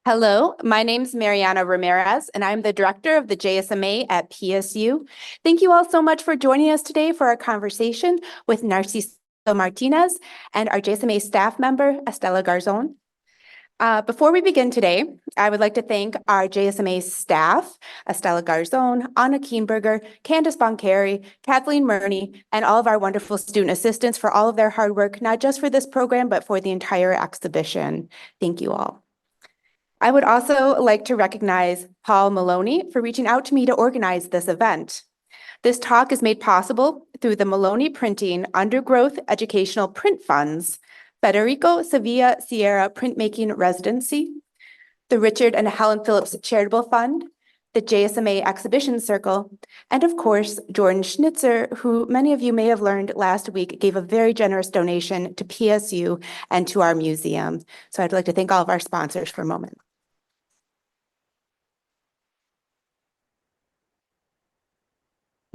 Hello, my name is Mariana Ramirez, and I'm the director of the JSMA at PSU. Thank you all so much for joining us today for our conversation with Narsiso Martinez and our JSMA staff member, Estela Garzón. Before we begin today, I would like to thank our JSMA staff, Estela Garzón, Anna Kienberger, Candace Boncari, Kathleen Murney, and all of our wonderful student assistants for all of their hard work, not just for this program, but for the entire exhibition. Thank you all. I would also like to recognize Paul Mullowney for reaching out to me to organize this event. This talk is made possible through the Mullowney Printing Undergrowth Educational Print Funds, Federico, Sevilla, Sierra Printmaking Residency, the Richard and Helen Phillips Charitable Fund, the JSMA Exhibition Circle, and of course, Jordan Schnitzer, who many of you may have learned last week gave a very generous donation to PSU and to our museum. So I'd like to thank all of our sponsors for a moment.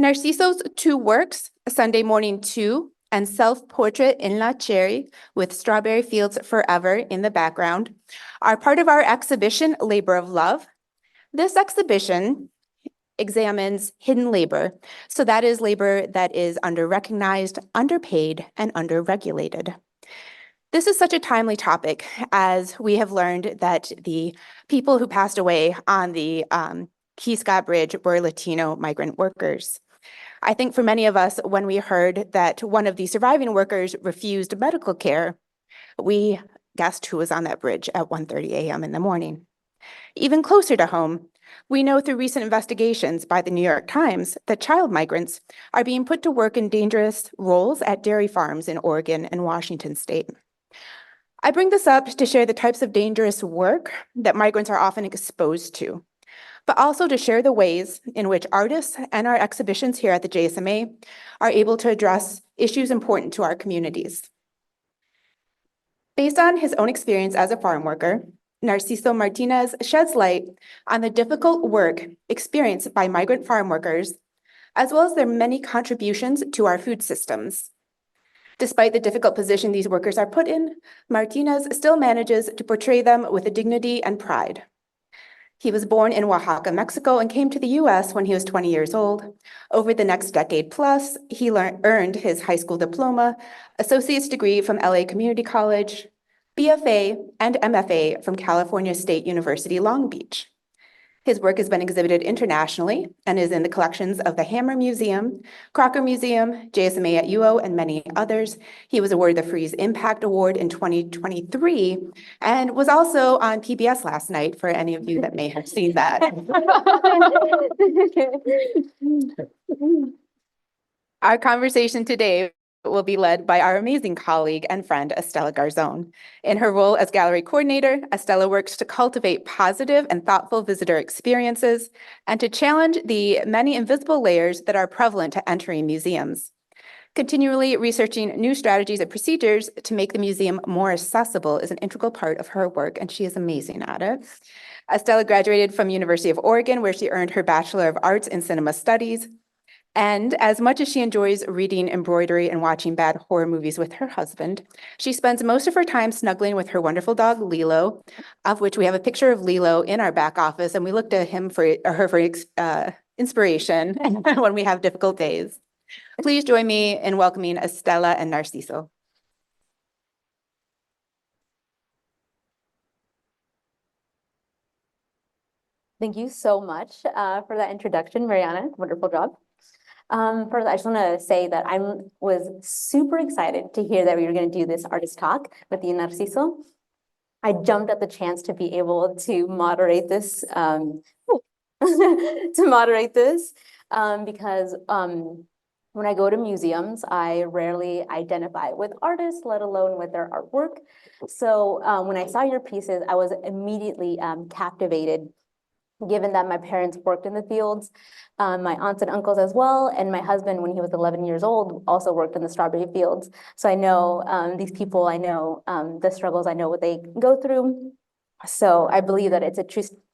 Narciso's two works, Sunday Morning 2 and Self-Portrait in La Cherry with Strawberry Fields Forever in the background, are part of our exhibition, Labor of Love. This exhibition examines hidden labor. So that is labor that is under-recognized, underpaid, and under-regulated. This is such a timely topic as we have learned that the people who passed away on the Key Scott Bridge were Latino migrant workers. I think for many of us, when we heard that one of the surviving workers refused medical care, we guessed who was on that bridge at 1:30 a.m. in the morning. Even closer to home, we know through recent investigations by the New York Times that child migrants are being put to work in dangerous roles at dairy farms in Oregon and Washington state. I bring this up to share the types of dangerous work that migrants are often exposed to, but also to share the ways in which artists and our exhibitions here at the JSMA are able to address issues important to our communities. Based on his own experience as a farm worker, Narsiso Martinez sheds light on the difficult work experienced by migrant farm workers, as well as their many contributions to our food systems. Despite the difficult position these workers are put in, Martinez still manages to portray them with dignity and pride. He was born in Oaxaca, Mexico, and came to the U.S. when he was 20 years old. Over the next decade plus, he earned his high school diploma, associate's degree from LA Community College, BFA, and MFA from California State University, Long Beach. His work has been exhibited internationally and is in the collections of the Hammer Museum, Crocker Museum, JSMA at UO, and many others. He was awarded the Frieze Impact Award in 2023 and was also on PBS last night for any of you that may have seen that. Our conversation today will be led by our amazing colleague and friend, Estela Garzón. In her role as gallery coordinator, Estela works to cultivate positive and thoughtful visitor experiences and to challenge the many invisible layers that are prevalent to entering museums. Continually researching new strategies and procedures to make the museum more accessible is an integral part of her work, and she is amazing at it. Estela graduated from University of Oregon, where she earned her Bachelor of Arts in Cinema Studies. And as much as she enjoys reading embroidery and watching bad horror movies with her husband, she spends most of her time snuggling with her wonderful dog, Lilo, of which we have a picture of Lilo in our back office, and we look to him for inspiration when we have difficult days. Please join me in welcoming Estela and Narciso. Thank you so much for that introduction, Mariana. Wonderful job. First, I just want to say that I was super excited to hear that we were going to do this artist talk with you, Narciso. I jumped at the chance to be able to moderate this, because when I go to museums, I rarely identify with artists, let alone with their artwork. So when I saw your pieces, I was immediately captivated, given that my parents worked in the fields, my aunts and uncles as well, and my husband, when he was 11 years old, also worked in the strawberry fields. So I know these people, I know the struggles, I know what they go through. So I believe that it's a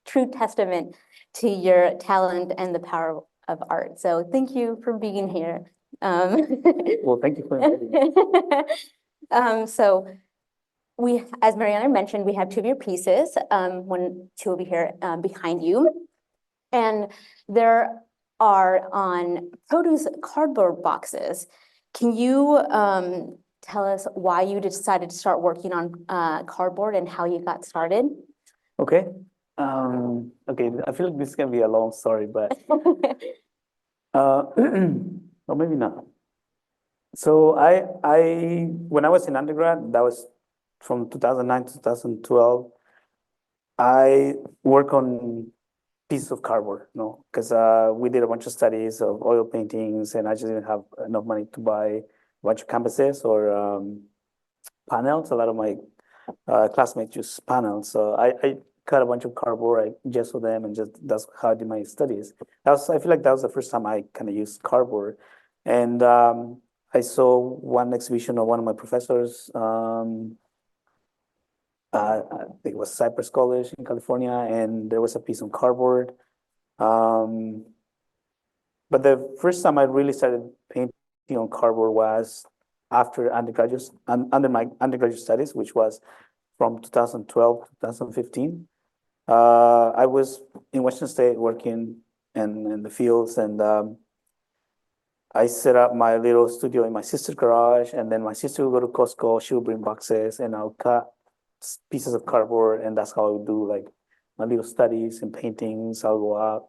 true testament to your talent and the power of art. So thank you for being here. Well, thank you for inviting me. So as Mariana mentioned, we have two of your pieces, two will be here behind you. And there are on produce cardboard boxes. Can you tell us why you decided to start working on cardboard and how you got started? Okay. Okay, I feel like this is gonna be a long story, but or maybe not. So when I was in undergrad, that was from 2009 to 2012, I work on pieces of cardboard, because we did a bunch of studies of oil paintings, and I just didn't have enough money to buy a bunch of canvases or panels. A lot of my classmates use panels, so I cut a bunch of cardboard, I gessoed them, and that's how I did my studies. I feel like that was the first time I kind of used cardboard, and I saw one exhibition of one of my professors. I think it was Cypress College in California, and there was a piece on cardboard. But the first time I really started painting on cardboard was after under my undergraduate studies, which was from 2012 to 2015. I was in Washington State working in the fields, and I set up my little studio in my sister's garage, and then my sister would go to Costco, she would bring boxes, and I'll cut pieces of cardboard, and that's how I would do like my little studies and paintings. I'll go out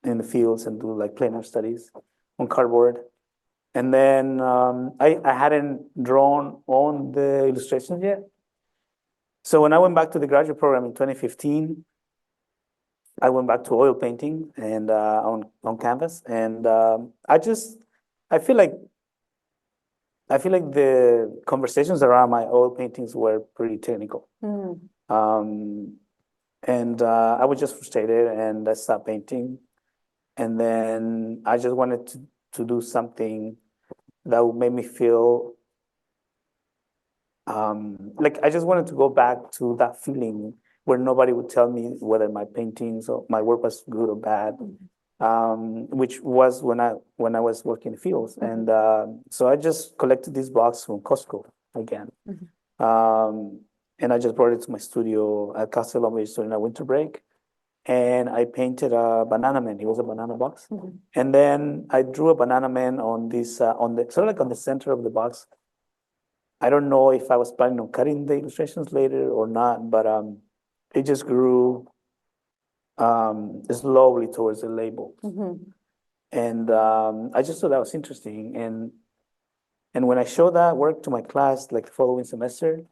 in the fields and do like plein air studies on cardboard. And then I hadn't drawn on the illustrations yet. So when I went back to the graduate program in 2015, I went back to oil painting and on canvas, and I feel like the conversations around my oil paintings were pretty technical. And I was just frustrated, and I stopped painting. And then I just wanted to do something that would make me feel like I just wanted to go back to that feeling where nobody would tell me whether my paintings or my work was good or bad, which was when I was working in the fields. And so I just collected these blocks from Costco again. And I just brought it to my studio at Castle Longridge during a winter break. And I painted a banana man. It was a banana box. And then I drew a banana man on this, on the sort of like on the center of the box. I don't know if I was planning on cutting the illustrations later or not, but it just grew slowly towards the label. And I just thought that was interesting. And when I showed that work to my class, like the following semester,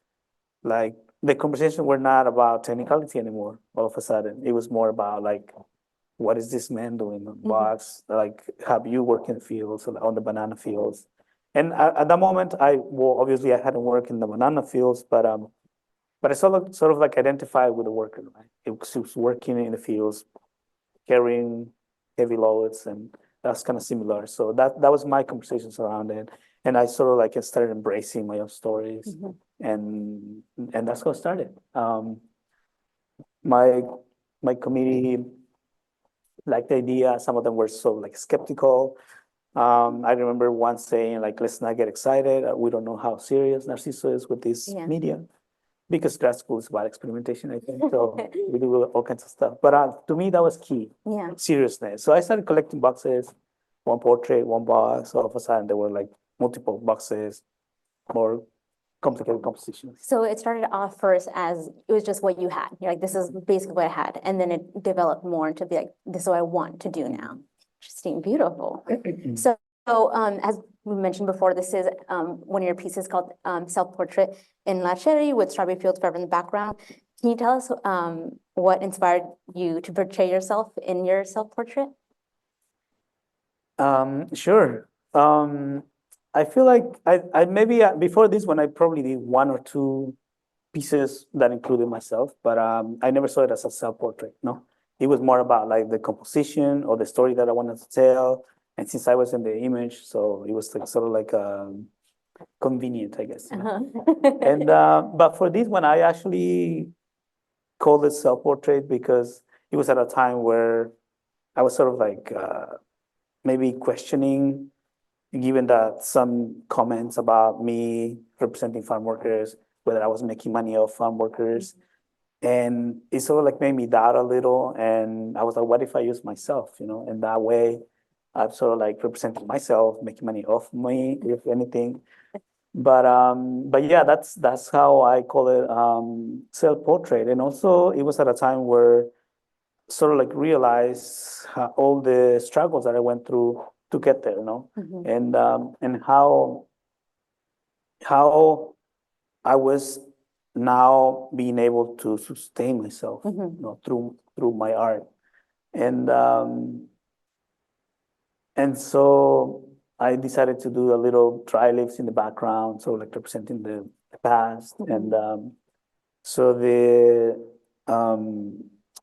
like the conversations were not about technicality anymore. All of a sudden, it was more about like, what is this man doing on the box? Like, have you worked in the fields, on the banana fields? And at that moment, obviously I hadn't worked in the banana fields, but I sort of like identified with the worker, right? It was working in the fields, carrying heavy loads, and that's kind of similar. So that was my conversations around it. And I sort of like started embracing my own stories, and that's how it started. My committee liked the idea. Some of them were so like skeptical. I remember once saying like, let's not get excited. We don't know how serious Narciso is with this media, because grad school is about experimentation, I think. So we do all kinds of stuff. But to me, that was key. Seriousness. So I started collecting boxes, one portrait, one box. All of a sudden, there were like multiple boxes, more complicated compositions. So it started off first as it was just what you had. You're like, this is basically what I had. And then it developed more into be like, this is what I want to do now. Interesting, beautiful. So as we mentioned before, this is one of your pieces called Self-Portrait in La Cherry with strawberry fields forever in the background. Can you tell us what inspired you to portray yourself in your self-portrait? Sure. I feel like I maybe before this one, I probably did one or two pieces that included myself, but I never saw it as a self-portrait, no? It was more about like the composition or the story that I wanted to tell. And since I was in the image, so it was like sort of like convenient, I guess. And but for this one, I actually called it self-portrait because it was at a time where I was sort of like maybe questioning, given that some comments about me representing farm workers whether I was making money off farm workers. And it sort of like made me doubt a little. And I was like, what if I use myself, you know? And that way, I'm sort of like representing myself, making money off me, if anything. But yeah, that's how I call it self-portrait. And also, it was at a time where sort of like realize all the struggles that I went through to get there, you know, and how I was now being able to sustain myself, you know, through my art, and so I decided to do a little dry leaves in the background, so like representing the past, and so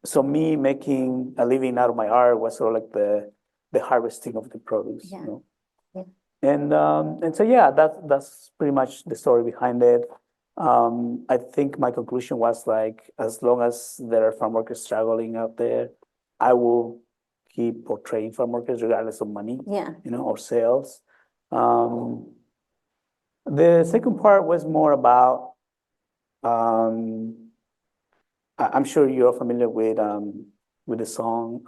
so me making a living out of my art was sort of like the harvesting of the produce, you know. And so yeah, that's pretty much the story behind it. I think my conclusion was like, as long as there are farm workers struggling out there, I will keep portraying farm workers regardless of money, you know, or sales. The second part was more about, I'm sure you're familiar with the song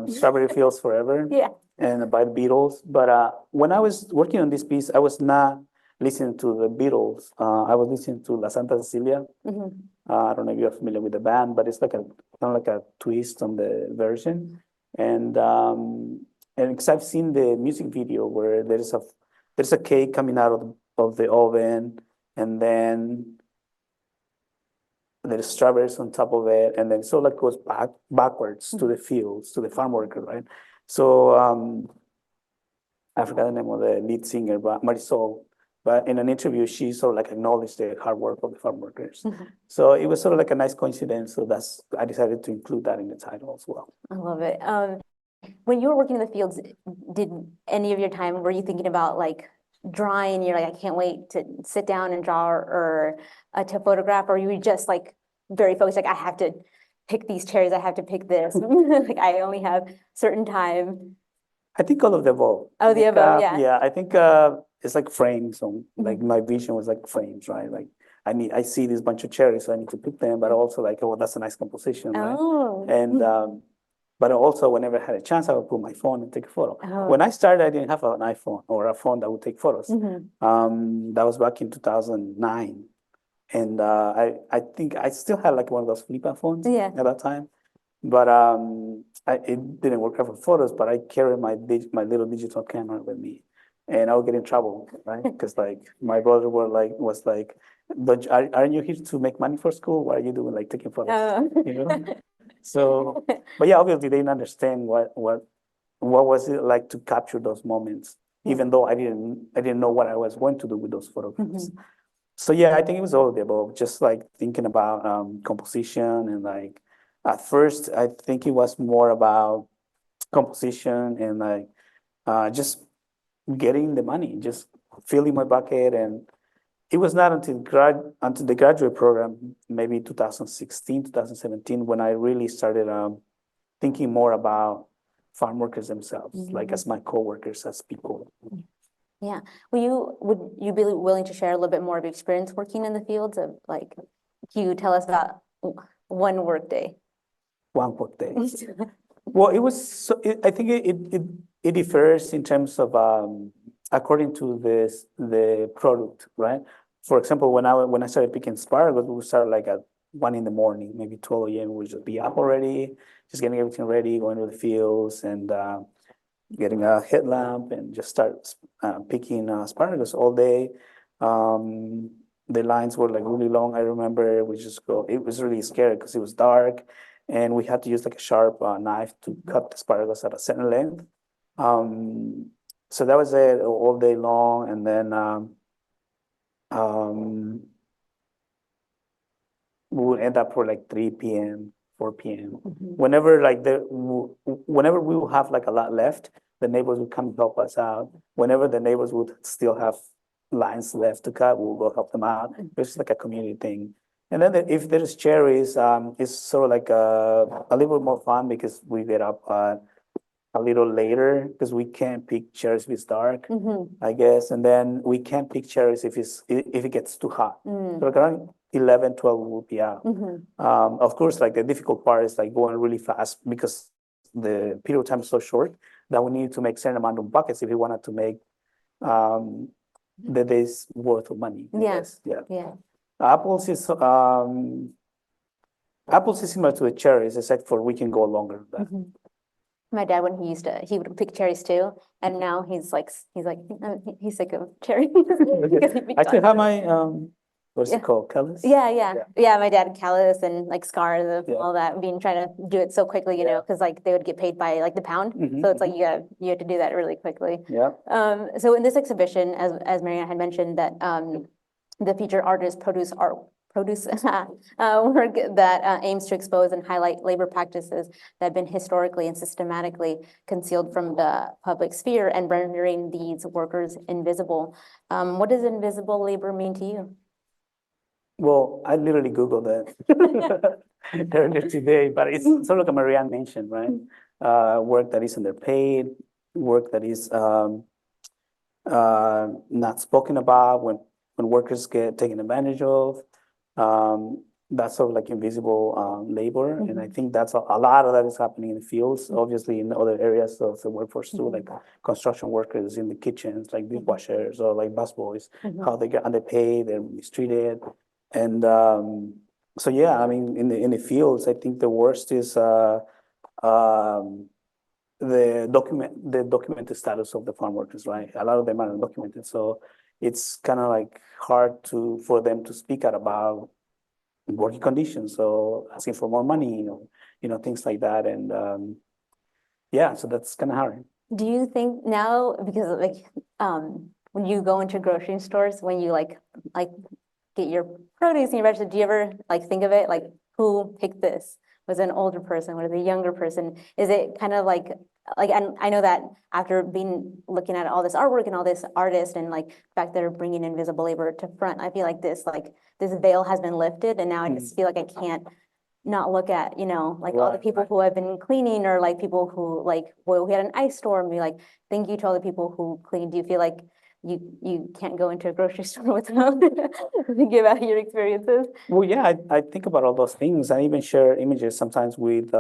Strawberry Fields Forever. And by the Beatles. But when I was working on this piece, I was not listening to the Beatles. I was listening to La Santa Cecilia. I don't know if you're familiar with the band, but it's like kind of like a twist on the version. And because I've seen the music video where there's a cake coming out of the oven, and then there's strawberries on top of it, and then it sort of like goes backwards to the fields, to the farm worker, right? So I forgot the name of the lead singer, but Marisol. But in an interview, she sort of like acknowledged the hard work of the farm workers. So it was sort of like a nice coincidence. So I decided to include that in the title as well. I love it. When you were working in the fields, did any of your time, were you thinking about like drawing? You're like, I can't wait to sit down and draw, or to photograph, or you were just like very focused, like I have to pick these cherries, I have to pick this, like I only have certain time? I think all of the above. Oh, the above, yeah. Yeah, I think it's like frames. So like my vision was like frames, right? Like I see this bunch of cherries, so I need to pick them, but also like, oh, that's a nice composition, right? And but also whenever I had a chance, I would put my phone and take a photo. When I started, I didn't have an iPhone or a phone that would take photos. That was back in 2009. And I think I still had like one of those flip phones at that time. But it didn't work out for photos, but I carried my little digital camera with me, and I would get in trouble, right? Because like my brother was like, aren't you here to make money for school? What are you doing, like taking photos? You know? So, but yeah, obviously they didn't understand what was it like to capture those moments, even though I didn't know what I was going to do with those photographs. So yeah, I think it was all of the above, just like thinking about composition, and like at first I think it was more about composition and like just getting the money, just filling my bucket. And it was not until the graduate program, maybe 2016, 2017, when I really started thinking more about farm workers themselves, like as my coworkers, as people. Yeah. Would you be willing to share a little bit more of your experience working in the fields of like, can you tell us about one work day? One work day. Well, it was, I think it differs in terms of, according to the product, right? For example, when I started picking asparagus, we started like at 1 a.m, maybe 12 a.m. We'd just be up already, just getting everything ready, going to the fields, and getting a headlamp and just start picking asparagus all day. The lines were like really long. I remember we just go. It was really scary because it was dark, and we had to use like a sharp knife to cut the asparagus at a certain length. So that was it all day long, and then we would end up for like 3 p.m. 4 p.m. Whenever we would have like a lot left, the neighbors would come and help us out. Whenever the neighbors would still have lines left to cut, we'll go help them out. It's like a community thing. And then if there's cherries, it's sort of like a little bit more fun because we get up a little later because we can't pick cherries if it's dark, Mm-hmm. I guess. And then we can't pick cherries if it gets too hot. Mm. So like around 11, 12 will be out. Mm-hmm. Of course, like the difficult part is like going really fast because the period of time is so short that we need to make certain amount of buckets if we wanted to make the day's worth of money. I Yeah. guess. Yeah. Yeah. Apples is similar to the cherries, except for we can go longer than that. Mhm. My dad, when he would pick cherries too, and now he's sick of cherries. because he picked I still on have them. my what's Yeah. it called? Callus? Yeah. My dad had callus and like scars of Yeah. all that, trying to do it so quickly, you know, because like they would get paid by like the pound, Mhm, so it's like you have to do that really quickly. Yeah. So in this exhibition, as Marianne had mentioned, that the featured artists produce work that aims to expose and highlight labor practices that have been historically and systematically concealed from the public sphere and rendering these workers invisible. What does invisible labor mean to you? Well, I literally Googled that earlier today, but it's sort of like Marianne mentioned, right? Work that is underpaid, work that is not spoken about when workers get taken advantage of. That's sort of like invisible labor. And I think that's a lot of that is happening in the fields, obviously in other areas of the workforce too, like construction workers in the kitchens, like dishwashers or like busboys, how they get underpaid, they're mistreated. And so, yeah, I mean, in the fields, I think the worst is the documented status of the farm workers, right? A lot of them are undocumented, so it's kind of like hard for them to speak out about working conditions, so asking for more money, things like that, and yeah, so that's kind of hard. Do you think now, because like when you go into grocery stores, when you like get your produce and your vegetables, do you ever like think of it like who picked this? Was it an older person? Was it a younger person? Is it kind of like and I know that after looking at all this artwork and all this artist and like the fact they're bringing invisible labor to front, I feel like this veil has been lifted, and now I just feel like I can't not look at, like all the Right, people who have been cleaning, or like people who we had an ice storm, we like thank you to all the people who cleaned. Do you feel like you can't go into a grocery store without thinking about your experiences? Well, yeah, I think about all those things. I even share images sometimes with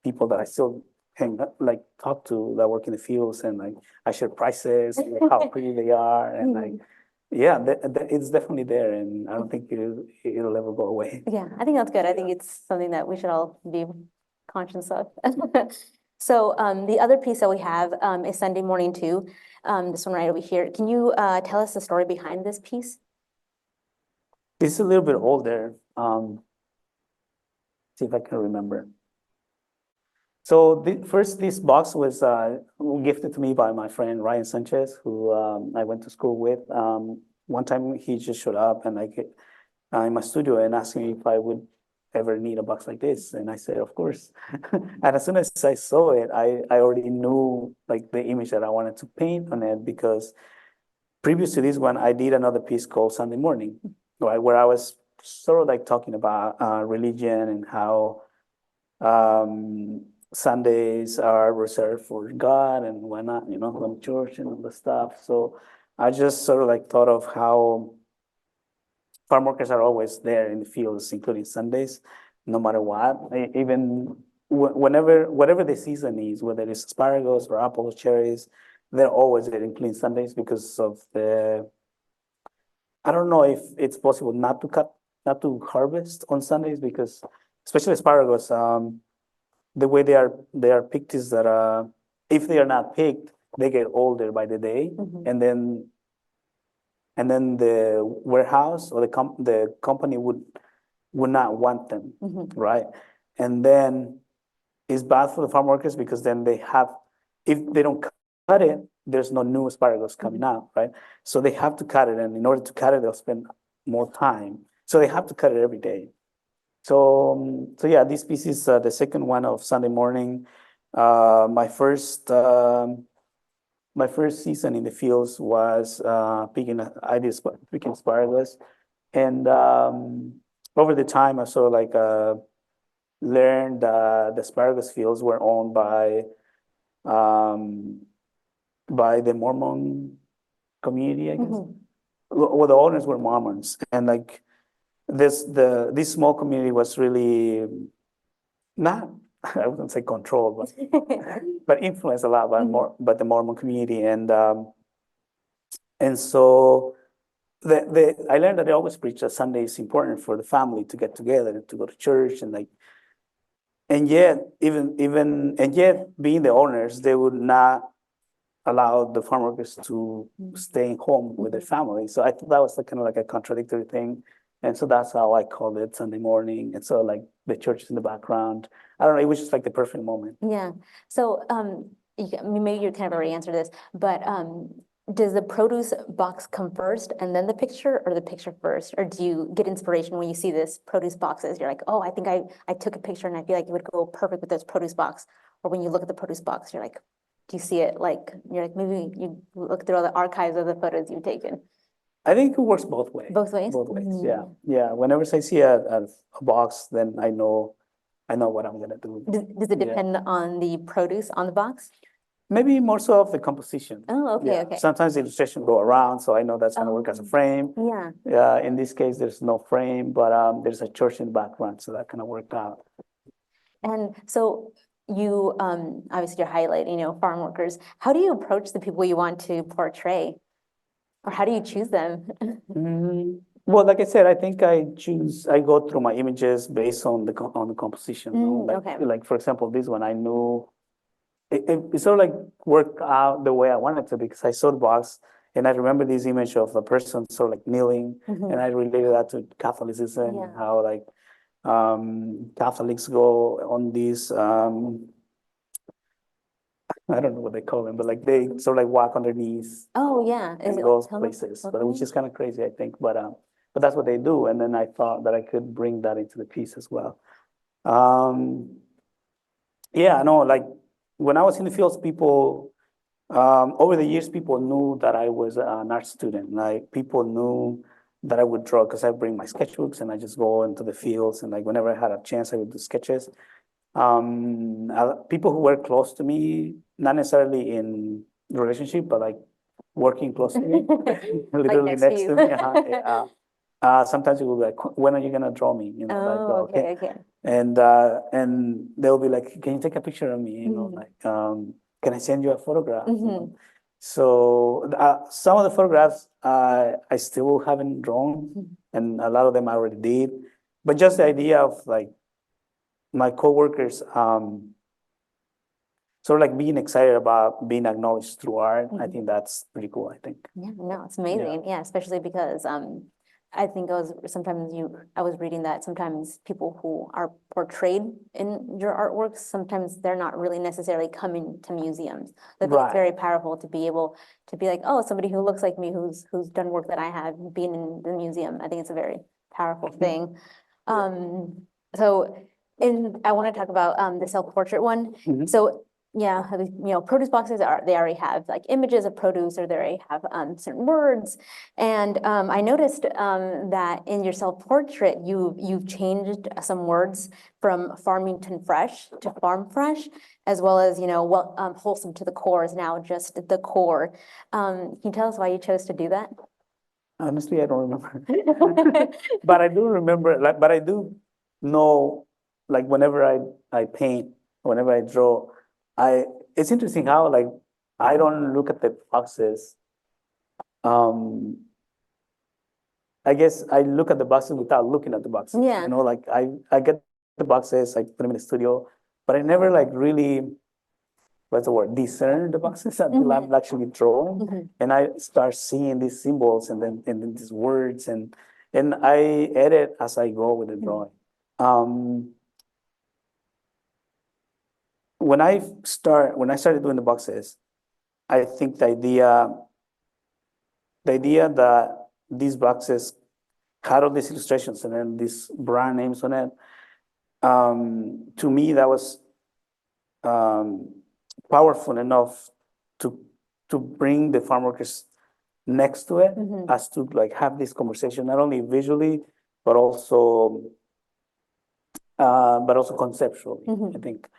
people that I still like talk to that work in the fields, and like I share prices, how pretty they are, and like yeah, it's definitely there, and I don't think it'll ever go away. Yeah, I think that's good. I think it's something that we should all be conscious of. So the other piece that we have is Sunday Morning too. This one right over here. Can you tell us the story behind this piece? This is a little bit older. See if I can remember. So this box was gifted to me by my friend Ryan Sanchez, who I went to school with. One time he just showed up and in my studio and asked me if I would ever need a box like this, and I said, of course. And as soon as I saw it, I already knew like the image that I wanted to paint on it, because previous to this one, I did another piece called Sunday Morning, right, where I was sort of like talking about religion and how Sundays are reserved for God and whatnot, going to church and all the stuff. So I just sort of like thought of how farm workers are always there in the fields, including Sundays, no matter what. Even whatever the season is, whether it's asparagus or apples, cherries, they're always there, including Sundays, because of I don't know if it's possible not to harvest on Sundays, because especially asparagus, the way they are picked is that if they are not picked, they get older by the day, and then the warehouse or the company would not want them, right? And then it's bad for the farm workers, because then if they don't cut it, there's no new asparagus coming out, right? So they have to cut it, and in order to cut it, they'll spend more time. So they have to cut it every day. So yeah, this piece is the second one of Sunday Morning. My first season in the fields was picking asparagus, and over the time I sort of like learned the asparagus fields were owned by by the Mormon community, I guess. Mhm. Well, the owners were Mormons, and like this small community was really not, I wouldn't say controlled, but influenced a lot by by the Mormon community, and so I learned that they always preach that Sunday is important for the family to get together and to go to church, and like, and yet being the owners, they would not allow the farm workers to stay home with their family. So I thought that was kind of like a contradictory thing. And so that's how I called it Sunday morning. And so like the church is in the background. I don't know, it was just like the perfect moment. Yeah. So maybe you kind of already answered this, but does the produce box come first and then the picture, or the picture first? Or do you get inspiration when you see this produce boxes? You're like, oh, I think I took a picture and I feel like it would go perfect with this produce box. Or when you look at the produce box, you're like, do you see it like, you're like, maybe you look through all the archives of the photos you've taken? I think it works both ways. Both ways? Both ways, yeah. Yeah, whenever I see a box, then I know what I'm gonna do. Does it depend on the produce on the box? Maybe more so of the composition. Oh, okay, Yeah. okay. Sometimes the illustration go around, so I know that's gonna work as a frame. Yeah. In this case, there's no frame, but there's a church in the background, so that kind of worked out. And so you obviously you're highlighting, farm workers. How do you approach the people you want to portray? Or how do you choose them? Well, like I said, I think I go through my images based on the composition. Okay. Like for example, this one I knew it sort of like worked out the way I wanted to, because I saw the box and I remember this image of a person sort of like kneeling, and I related that to Catholicism, and how like Catholics go on these I don't know what they call them, but like they sort of like walk on their knees. Oh, yeah. In those places, but which is kind of crazy, I think. But that's what they do, and then I thought that I could bring that into the piece as well. Yeah, no, like when I was in the fields, people over the years, people knew that I was an art student. Like people knew that I would draw, because I bring my sketchbooks and I just go into the fields, and like whenever I had a chance, I would do sketches. People who were close to me, not necessarily in relationship, but like working close to me, literally next to me. Sometimes it will be like, when are you gonna draw me? You know, like, Oh, okay. and they'll be like, can you take a picture of me? You know, like, can I send you a photograph? You know? So some of the photographs I still haven't drawn, and a lot of them I already did. But just the idea of like my coworkers sort of like being excited about being acknowledged through art, I think that's pretty cool, I think. Yeah, no, it's amazing. Yeah, especially because I think I was reading that sometimes people who are portrayed in your artworks, sometimes they're not really necessarily coming to museums. I think it's very powerful to be able to be like, oh, somebody who looks like me, who's done work that I have, being in the museum. I think it's a very powerful thing. So I want to talk about the self-portrait one. So yeah, produce boxes they already have like images of produce, or they already have certain words. And I noticed that in your self-portrait, you've changed some words from Farmington Fresh to Farm Fresh, as well as wholesome to the core is now just the core. Can you tell us why you chose to do that? Honestly, I don't remember, but I do remember. Like, but I do know, like whenever I paint, whenever I draw. It's interesting how like I don't look at the boxes. I guess I look at the boxes without looking at the boxes. Yeah. You know, like I get the boxes, I put them in the studio, but I never like really, what's the word, discern the boxes until I'm actually drawing, and I start seeing these symbols and then these words, and I edit as I go with the drawing. When I started doing the boxes, I think the idea that these boxes had all these illustrations and then these brand names on it, to me that was powerful enough to bring the farm workers next to it, as to like have this conversation not only visually but also conceptually, I think.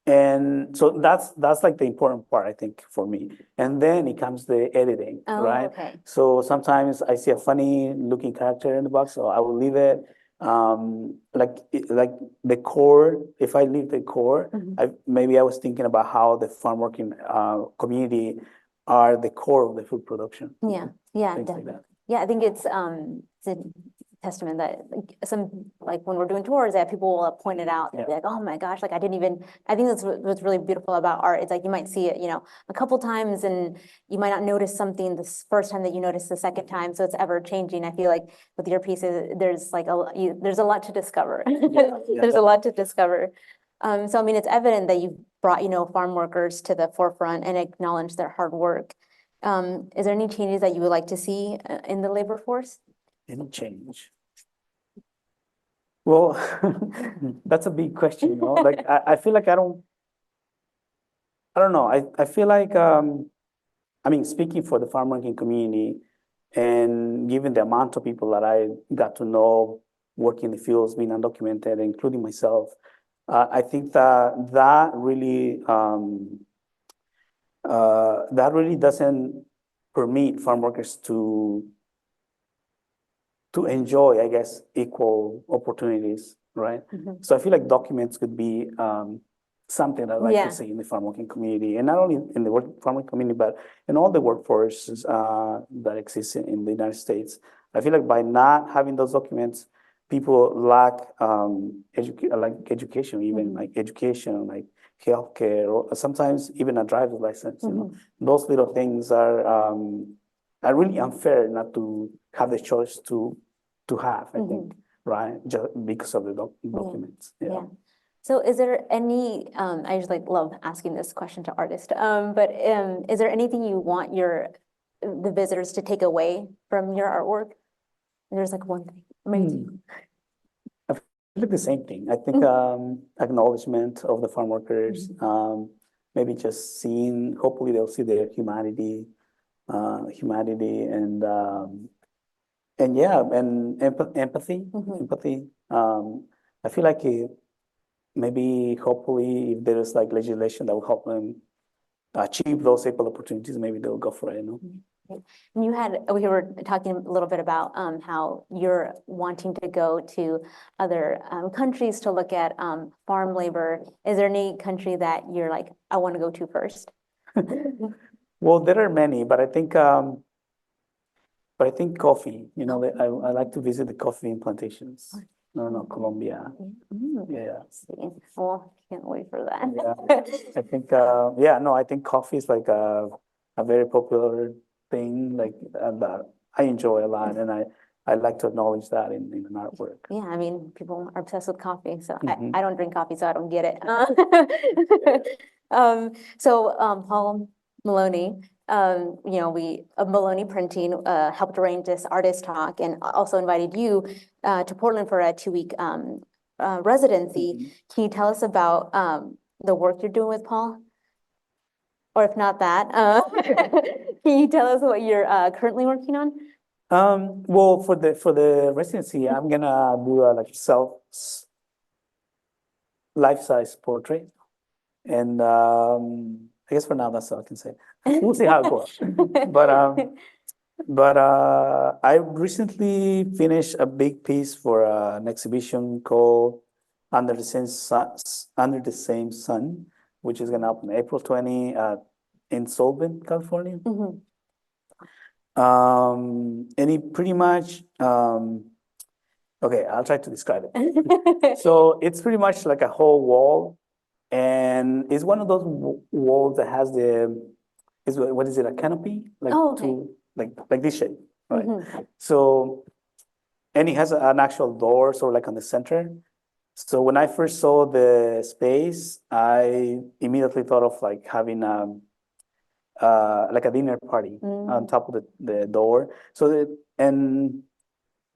And so that's like the important part, I think, for me. And then it comes the editing, Oh, right? okay. So sometimes I see a funny looking character in the box, so I will leave it. Like the core, if I leave the core, maybe I was thinking about how the farm working community are the core of the food production. Yeah, yeah, Things like definitely. that. Yeah, I think it's a testament that like when we're doing tours that people will point it out, they'll be like, oh my gosh, like I think that's what's really beautiful about art. It's like you might see it, a couple times and you might not notice something the first time that you notice the second time. So it's ever changing. I feel like with your pieces, there's like there's a lot to discover. There's a lot to discover. So I mean, it's evident that you've brought, farm workers to the forefront and acknowledged their hard work. Is there any changes that you would like to see in the labor force? Any change? Well, that's a big question, Like I feel like I don't know. I feel like I mean, speaking for the farm working community and given the amount of people that I got to know working in the fields, being undocumented, including myself, I think that really doesn't permit farm workers to enjoy, I guess, equal opportunities, right? So I feel like documents could be something I'd like to see in the farm working community, and not only in the farm working community, but in all the workforces that exist in the United States. I feel like by not having those documents, people lack education, even like education, like healthcare, or sometimes even a driver's license. Those little things are really unfair not to have the choice to have, I think, right? Just because of the documents. Yeah. So is there any, I just love asking this question to artists, but is there anything you want the visitors to take away from your artwork? There's like one thing, maybe two. I feel like the same thing. I think acknowledgement of the farm workers, maybe just seeing, hopefully they'll see their humanity and yeah, and empathy. I feel like maybe hopefully if there is like legislation that will help them achieve those equal opportunities, maybe they'll go for it, And we were talking a little bit about how you're wanting to go to other countries to look at farm labor. Is there any country that you're like, I want to go to first? Well, there are many, but I think coffee, I like to visit the coffee plantations. No, Colombia. Yeah. Well, can't wait for that. I think, I think coffee is like a very popular thing, like that I enjoy a lot, and I like to acknowledge that in an artwork. Yeah, I mean, people are obsessed with coffee, so I don't drink coffee, so I don't get it. Paul Mullowney, Mullowney Printing helped arrange this artist talk and also invited you to Portland for a 2-week residency. Can you tell us about the work you're doing with Paul? Or if not that, can you tell us what you're currently working on? Well, for the residency, I'm gonna do a life-size portrait, and I guess for now that's all I can say. We'll see how it goes. But I recently finished a big piece for an exhibition called Under the Same Sun, which is gonna open April 20 in Solvent, California. And it pretty much okay, I'll try to describe it. So it's pretty much like a whole wall, and it's one of those walls that has what is it, a canopy? Like like this shape, right? So, and it has an actual door, sort of like on the center. So when I first saw the space, I immediately thought of like having like a dinner party on top of the door. And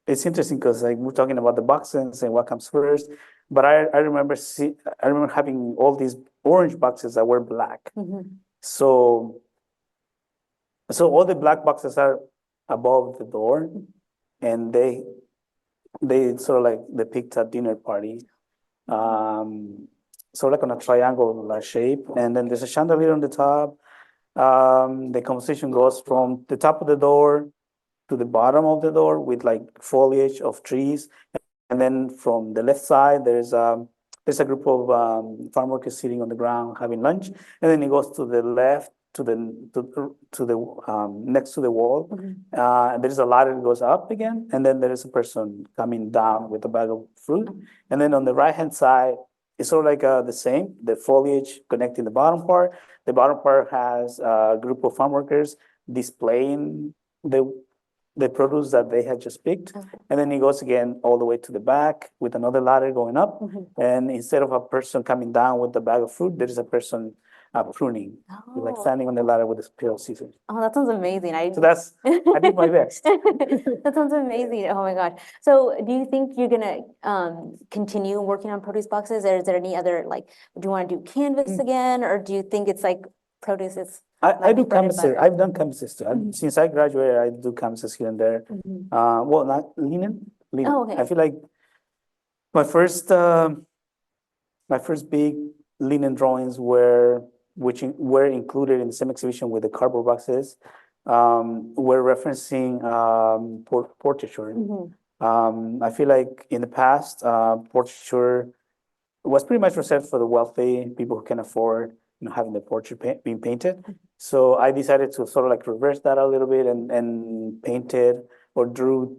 it's interesting because like we're talking about the boxes and what comes first, but I remember having all these orange boxes that were black. So all the black boxes are above the door, and they sort of like depict a dinner party. sort of like on a triangle shape, and then there's a chandelier on the top. The composition goes from the top of the door to the bottom of the door with like foliage of trees. And then from the left side, there's a group of farm workers sitting on the ground having lunch. And then it goes to the left, to the next to the wall. There's a ladder that goes up again, and then there is a person coming down with a bag of fruit. And then on the right-hand side, it's sort of like the same, the foliage connecting the bottom part. The bottom part has a group of farm workers displaying the produce that they had just picked. And then it goes again all the way to the back with another ladder going up. And instead of a person coming down with the bag of fruit, there is a person pruning, like standing on the ladder with a pair of scissors. Oh, that sounds amazing. So that's, I did my best. That sounds amazing. Oh my God. So do you think you're gonna continue working on produce boxes, or is there any other, like, do you want to do canvas again, or do you think it's like produce is I do bread and canvases. butter? I've done canvases too. Since I graduated, I do canvases here and there. Well, not linen. Oh, okay. I feel like my first big linen drawings were included in the same exhibition with the cardboard boxes. Were referencing portraiture. I feel like in the past, portraiture was pretty much reserved for the wealthy, people who can afford, having the portrait being painted. So I decided to sort of like reverse that a little bit and painted or drew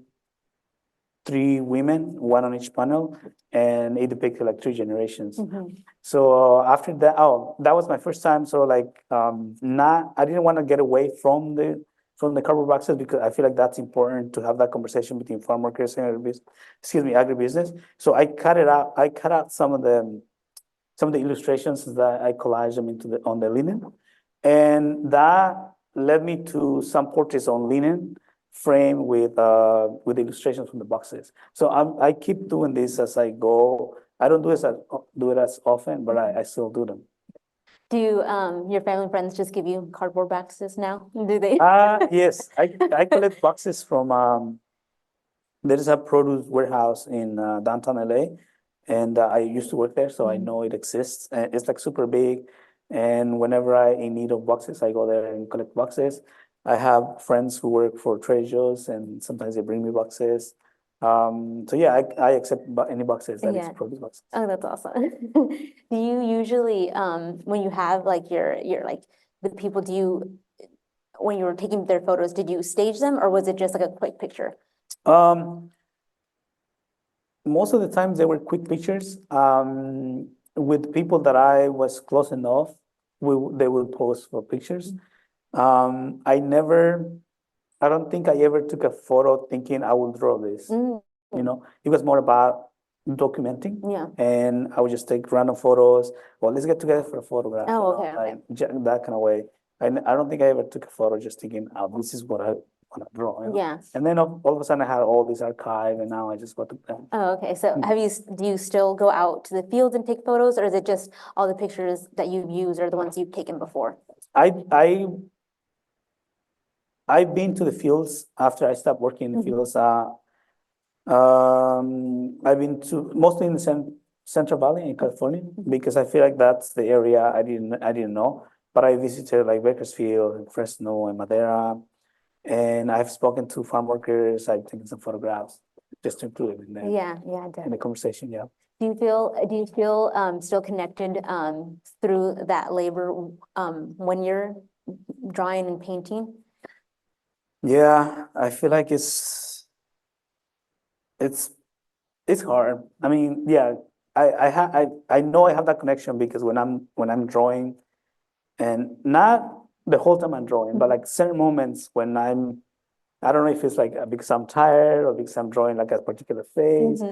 3 women, 1 on each panel, and it depicted like 3 generations. So after that, that was my first time. So like, I didn't want to get away from the cardboard boxes, because I feel like that's important to have that conversation between farm workers and agribusiness. So I cut it out. I cut out some of the illustrations that I collaged them on the linen, and that led me to some portraits on linen frame with illustrations from the boxes. So I keep doing this as I go. I don't do it as often, but I still do them. Do your family and friends just give you cardboard boxes now? Do they? Yes, I collect boxes from there is a produce warehouse in downtown LA, and I used to work there, so I know it exists. And it's like super big, and whenever I'm in need of boxes, I go there and collect boxes. I have friends who work for trade shows, and sometimes they bring me boxes. So yeah, I accept any boxes that is produce boxes. Oh, that's awesome. Do you usually, when you have like your like the people, when you were taking their photos, did you stage them, or was it just like a quick picture? Most of the times they were quick pictures. With people that I was close enough, they will pose for pictures. I don't think I ever took a photo thinking I will draw this. It was more about documenting. And I would just take random photos. Well, let's get together for a photograph. Oh, okay. Like that kind of way. I don't think I ever took a photo just thinking, this is what I want to draw. Yeah. And then all of a sudden I had all this archive, and now I just go to them. Oh, okay. So do you still go out to the fields and take photos, or is it just all the pictures that you use are the ones you've taken before? I've been to the fields after I stopped working in the fields. I've been to mostly in the Central Valley in California, because I feel like that's the area I didn't know. But I visited like Bakersfield and Fresno and Madera, and I've spoken to farm workers. I've taken some photographs just to include it in there. Yeah, In the conversation. Yeah. Do you feel still connected through that labor when you're drawing and painting? Yeah, I feel like it's hard. I mean, yeah, I know I have that connection, because when I'm drawing, and not the whole time I'm drawing, but like certain moments when I don't know if it's like because I'm tired or because I'm drawing like a particular phase.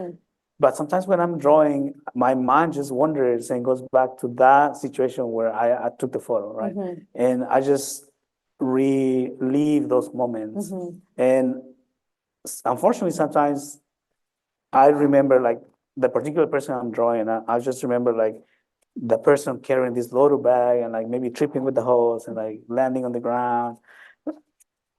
But sometimes when I'm drawing, my mind just wanders and goes back to that situation where I took the photo, right? And I just relive those moments. And unfortunately, sometimes I remember like the particular person I'm drawing. I just remember like the person carrying this load bag and like maybe tripping with the hose and like landing on the ground.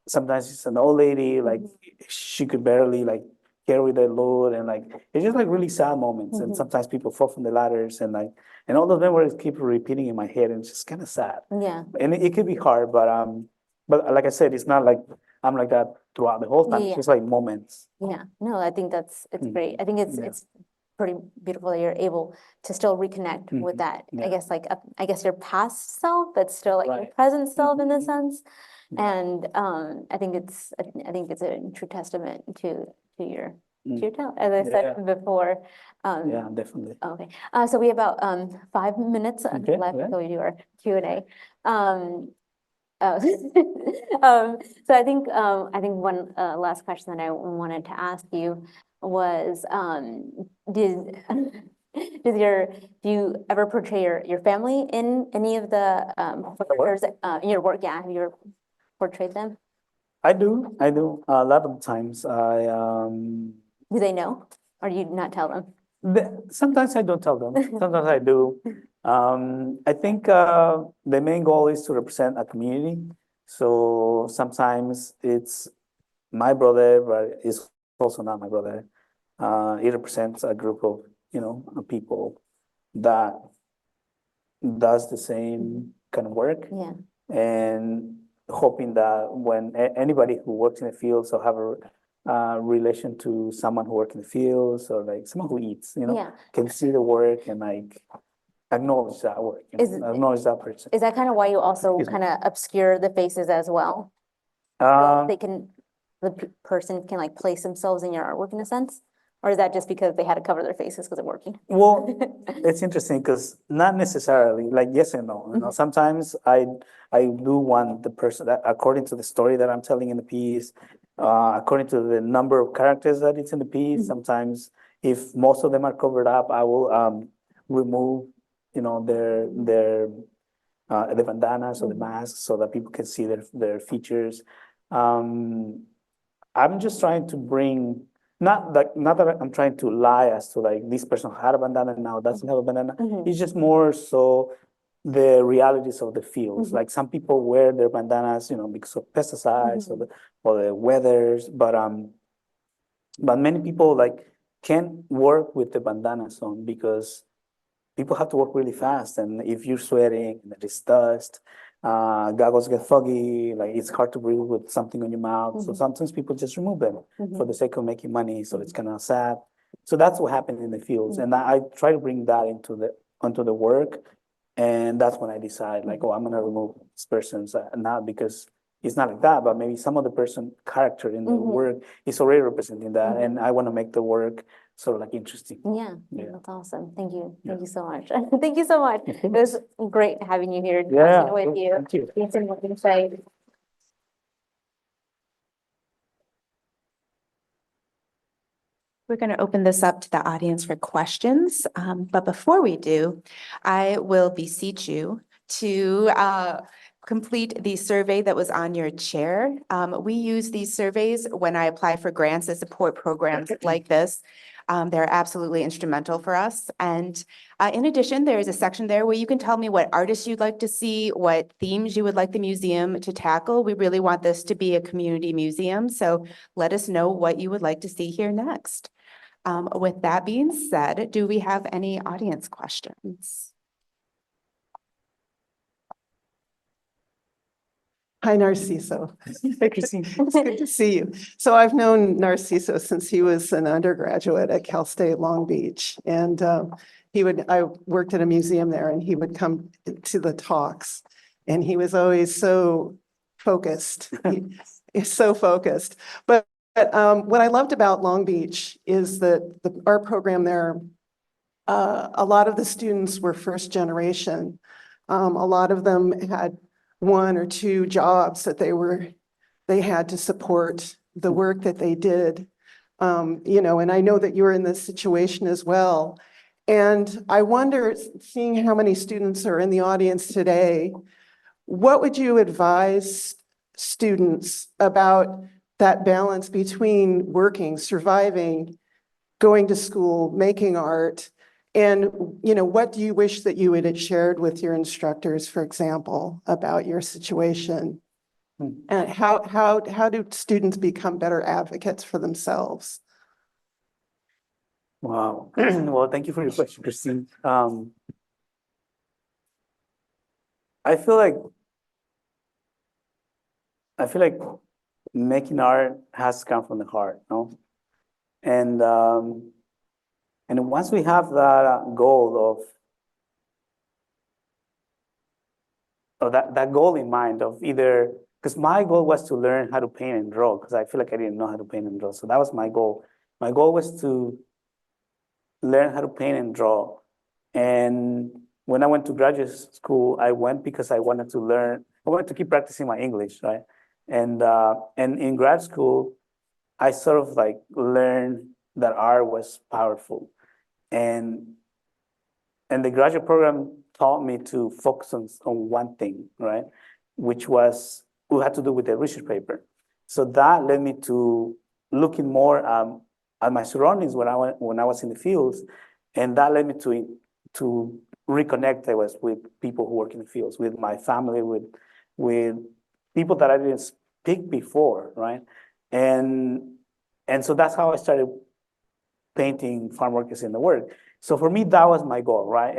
Sometimes it's an old lady, like she could barely like carry the load, and like it's just like really sad moments. And sometimes people fall from the ladders, and like and all those memories keep repeating in my head, and it's just kind of sad. Yeah. And it could be hard, but like I said, it's not like I'm like that throughout the whole time. Yeah. It's just like moments. Yeah, no, I think it's great. I think it's pretty beautiful that you're able to still reconnect with that. I guess I guess your past self, but still like your present self in a sense. And I think it's a true testament to your talent, as I said before. Yeah, definitely. Okay, so we have about 5 minutes left until we do our Q&A. So I think one last question that I wanted to ask you was, do you ever portray your family in any of the characters in your work? Yeah, have you ever portrayed them? I do. A lot of times Do they know, or do you not tell them? Sometimes I don't tell them. Sometimes I do. I think the main goal is to represent a community. So sometimes it's my brother, but it's also not my brother. It represents a group of, people that does the same kind of work. Yeah. And hoping that when anybody who works in the fields or have a relation to someone who works in the fields or like someone who eats, can see the work and like acknowledge that work, acknowledge that person. Is that kind of why you also kind of obscure the faces as well? The person can like place themselves in your artwork in a sense? Or is that just because they had to cover their faces because they're working? Well, it's interesting because not necessarily, like yes and no. Sometimes I do want the person that, according to the story that I'm telling in the piece, according to the number of characters that it's in the piece. Sometimes if most of them are covered up, I will remove, the bandanas or the masks so that people can see their features. I'm just trying to bring. Not that I'm trying to lie as to like this person had a bandana and now doesn't have a bandana. It's just more so the realities of the fields. Like some people wear their bandanas, because of pesticides or the weathers, but many people like can't work with the bandanas on because people have to work really fast, and if you're sweating and there's dust, goggles get foggy, like it's hard to breathe with something on your mouth. So sometimes people just remove them for the sake of making money. So it's kind of sad. So that's what happened in the fields, and I try to bring that onto the work, and that's when I decide like, oh, I'm gonna remove this person's not because it's not like that, but maybe some of the person character in the work is already representing that, and I want to make the work sort of like interesting. Yeah, that's awesome. Thank you. Thank you so much. Thank you so much. It was great having you here. Yeah, with you. thank you. Thanks for what you say. We're going to open this up to the audience for questions. But before we do, I will beseech you to complete the survey that was on your chair. We use these surveys when I apply for grants to support programs like this. They're absolutely instrumental for us. And in addition, there is a section there where you can tell me what artists you'd like to see, what themes you would like the museum to tackle. We really want this to be a community museum, so let us know what you would like to see here next. With that being said, do we have any audience questions? Hi, Narciso. Hey, Christine. It's good to see you. So I've known Narciso since he was an undergraduate at Cal State Long Beach. And I worked at a museum there, and he would come to the talks. And he was always so focused. He's so focused. But what I loved about Long Beach is that the art program there, a lot of the students were first generation. A lot of them had 1 or 2 jobs that they had to support the work that they did. And I know that you're in this situation as well. And I wonder, seeing how many students are in the audience today, what would you advise students about that balance between working, surviving, going to school, making art? And, what do you wish that you would have shared with your instructors, for example, about your situation? And how do students become better advocates for themselves? Wow. Well, thank you for your question, Christine. I feel like making art has to come from the heart, no? And once we have that goal of that goal in mind of either, because my goal was to learn how to paint and draw, because I feel like I didn't know how to paint and draw. So that was my goal. My goal was to learn how to paint and draw. And when I went to graduate school, I went because I wanted to learn, I wanted to keep practicing my English, right? And in grad school, I sort of like learned that art was powerful. And the graduate program taught me to focus on one thing, right? Which was, we had to do with the research paper. So that led me to looking more at my surroundings when I was in the fields. And that led me to reconnect with people who work in the fields, with my family, with people that I didn't speak before, right? And so that's how I started painting farm workers in the work. So for me, that was my goal, right?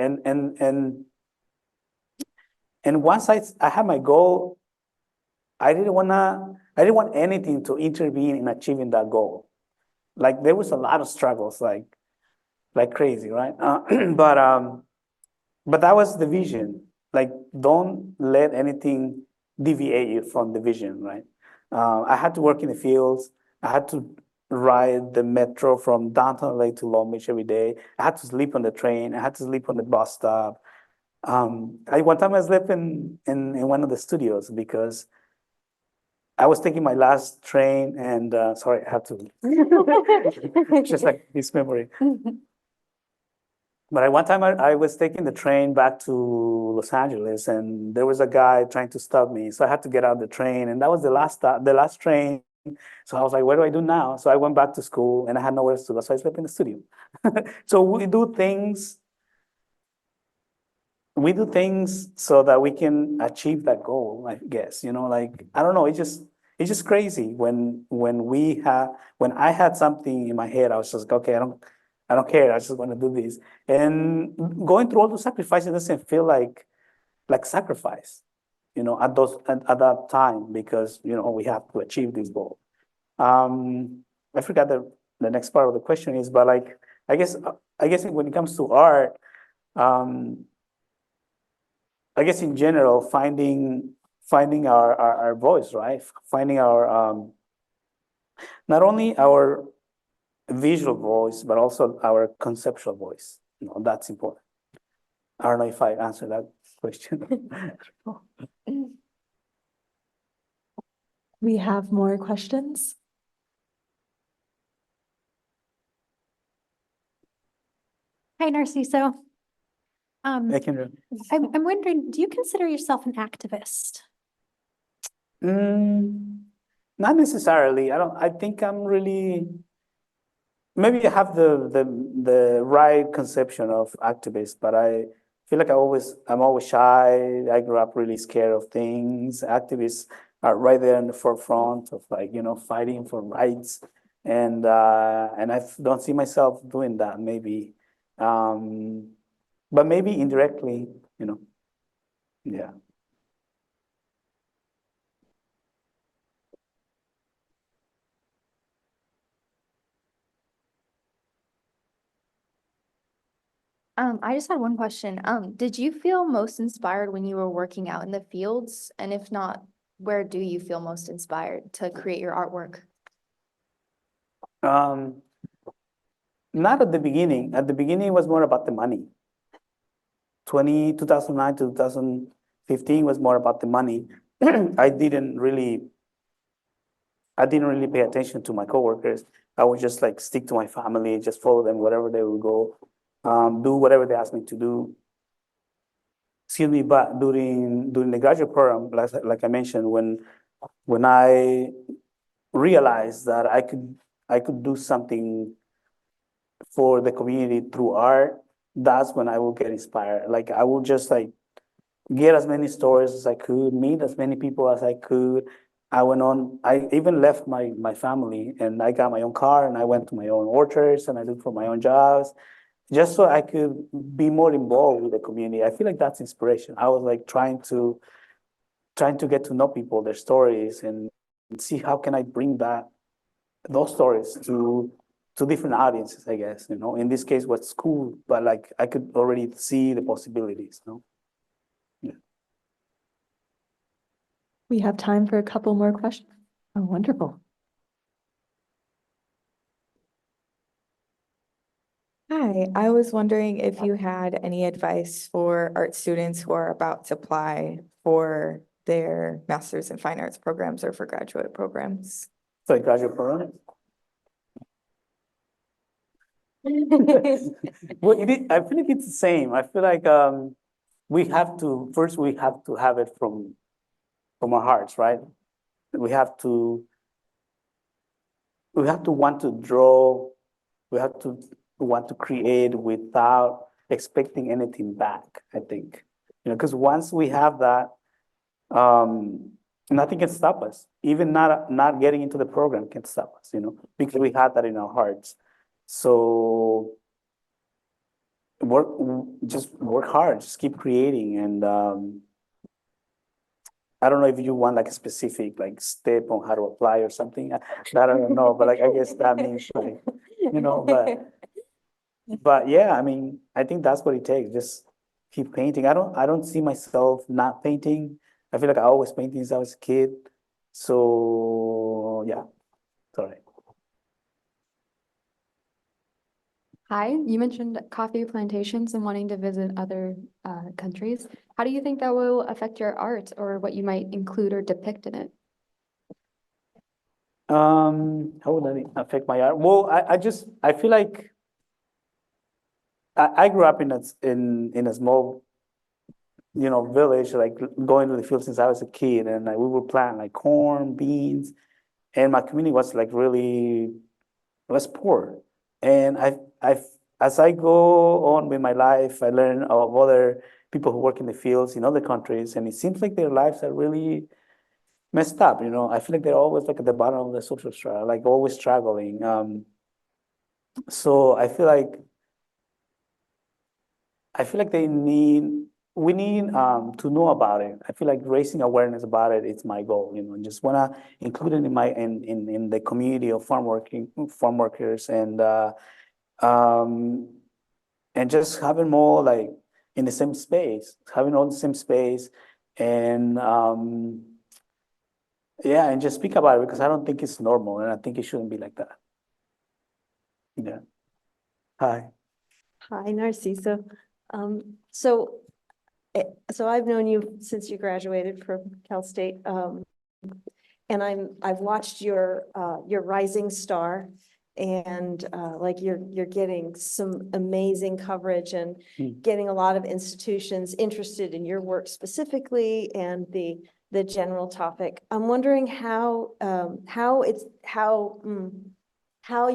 And once I had my goal, I didn't want anything to intervene in achieving that goal. Like there was a lot of struggles, like crazy, right? But that was the vision. Like, don't let anything deviate you from the vision, right? I had to work in the fields. I had to ride the metro from downtown LA to Long Beach every day. I had to sleep on the train. I had to sleep on the bus stop. One time I slept in one of the studios because I was taking my last train and sorry, I have to just like this memory. But one time I was taking the train back to Los Angeles, and there was a guy trying to stop me. So I had to get out of the train, and that was the last train. So I was like, what do I do now? So I went back to school, and I had nowhere else to go. So I slept in the studio. So we do things so that we can achieve that goal, I guess. You know, like, I don't know, it's just crazy when I had something in my head, I was just like, okay, I don't care. I just want to do this. And going through all those sacrifices doesn't feel like sacrifice, you know, at that time, because, you know, we have to achieve this goal. I forgot the next part of the question is, but like, I guess when it comes to art, I guess in general, finding our voice, right? Finding our not only our visual voice, but also our conceptual voice. You know, that's important. I don't know if I answered that question. We have more questions. Hi, Narciso. I can. I'm wondering, do you consider yourself an activist? Not necessarily. I think I'm really. Maybe I have the right conception of activist, but I feel like I'm always shy. I grew up really scared of things. Activists are right there in the forefront of, like, you know, fighting for rights, and I don't see myself doing that. Maybe, but maybe indirectly, you know, yeah. I just had one question. Did you feel most inspired when you were working out in the fields? And if not, where do you feel most inspired to create your artwork? Not at the beginning. At the beginning, it was more about the money. 2009 to 2015 was more about the money. I didn't really pay attention to my coworkers. I would just like stick to my family, just follow them wherever they would go, do whatever they asked me to do. Excuse me, but during the graduate program, like I mentioned, when I realized that I could do something for the community through art, that's when I will get inspired. Like, I will just like get as many stories as I could, meet as many people as I could, I even left my family and I got my own car and I went to my own orchards and I looked for my own jobs just so I could be more involved with the community. I feel like that's inspiration. I was like trying to get to know people, their stories, and see how can I bring those stories to different audiences, I guess, in this case was school, but like I could already see the possibilities, Yeah. We have time for a couple more questions. Oh, wonderful. Hi, I was wondering if you had any advice for art students who are about to apply for their Masters in Fine Arts programs or for graduate programs. So graduate program. Well, I feel like it's the same. I feel like we have to have it from our hearts, right? We have to want to draw. We have to want to create without expecting anything back, I think. Because once we have that, nothing can stop us. Even not getting into the program can stop us, because we have that in our hearts. So just work hard, just keep creating. And I don't know if you want like a specific like step on how to apply or something. I don't know, but like I guess that means like, but yeah, I mean, I think that's what it takes. Just keep painting. I don't see myself not painting. I feel like I always painted since I was a kid. So yeah, sorry. Hi, you mentioned coffee plantations and wanting to visit other countries. How do you think that will affect your art or what you might include or depict in it? How would that affect my art? Well, I feel like I grew up in a small, village, like going to the field since I was a kid, and we would plant like corn, beans, and my community was like really was poor. And as I go on with my life, I learn of other people who work in the fields in other countries, and it seems like their lives are really messed up. I feel like they're always like at the bottom of the social strata, like always struggling. So I feel like we need to know about it. I feel like raising awareness about it is my goal, and just want to include it in the community of farm workers and just having more like in the same space, having all the same space and yeah, and just speak about it because I don't think it's normal and I think it shouldn't be like that. Yeah. Hi. Hi, Narciso. So I've known you since you graduated from Cal State, and I've watched your rising star, and like you're getting some amazing coverage and getting a lot of institutions interested in your work specifically and the general topic. I'm wondering how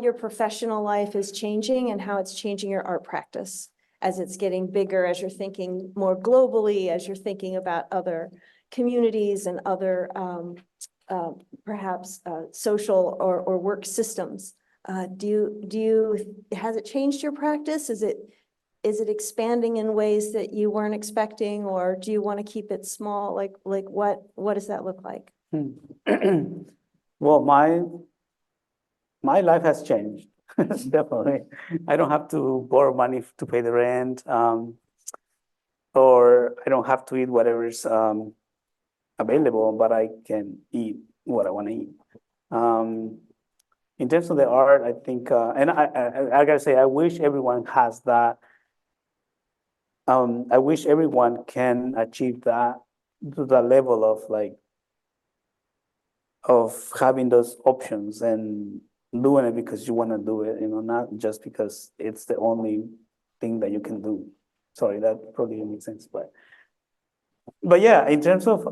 your professional life is changing and how it's changing your art practice as it's getting bigger, as you're thinking more globally, as you're thinking about other communities and other perhaps social or work systems. Has it changed your practice? Is it expanding in ways that you weren't expecting, or do you want to keep it small? Like what does that look like? Well, my life has changed, definitely. I don't have to borrow money to pay the rent, or I don't have to eat whatever's available, but I can eat what I want to eat. In terms of the art, I think, and I gotta say, I wish everyone has that. I wish everyone can achieve that to the level of having those options and doing it because you want to do it, not just because it's the only thing that you can do. Sorry, that probably didn't make sense, but yeah, in terms of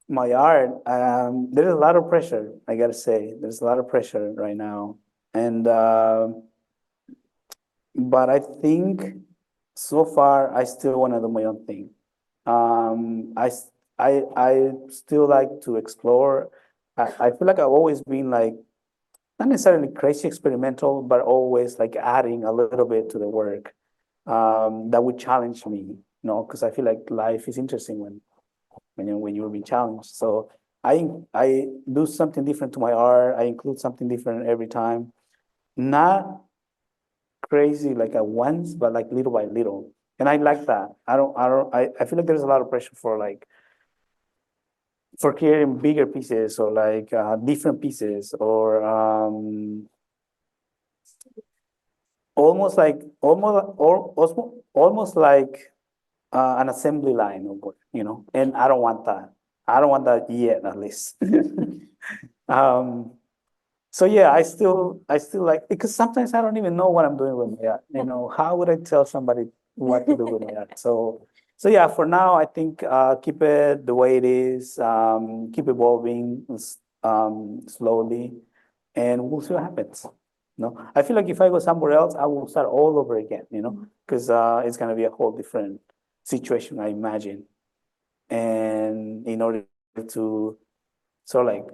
my art, there's a lot of pressure. I gotta say, there's a lot of pressure right now, and but I think so far I still want to do my own thing. I still like to explore. I feel like I've always been like, not necessarily crazy experimental, but always like adding a little bit to the work that would challenge me, you know, because I feel like life is interesting when you're being challenged. So I do something different to my art. I include something different every time. Not crazy like at once, but like little by little. And I like that. I feel like there's a lot of pressure for creating bigger pieces or like different pieces or almost like an assembly line of work, you know, and I don't want that. I don't want that yet, at least. So yeah, I still like, because sometimes I don't even know what I'm doing with my art. You know, how would I tell somebody what to do with my art? So yeah, for now, I think keep it the way it is, keep evolving slowly, and we'll see what happens. No, I feel like if I go somewhere else, I will start all over again, you know, because it's gonna be a whole different situation, I imagine. And in order to sort of like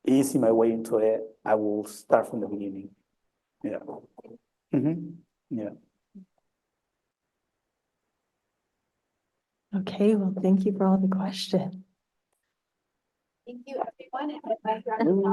easy my way into it, I will start from the beginning. Yeah. Yeah. Okay, well, thank you for all the questions. Thank you, everyone. And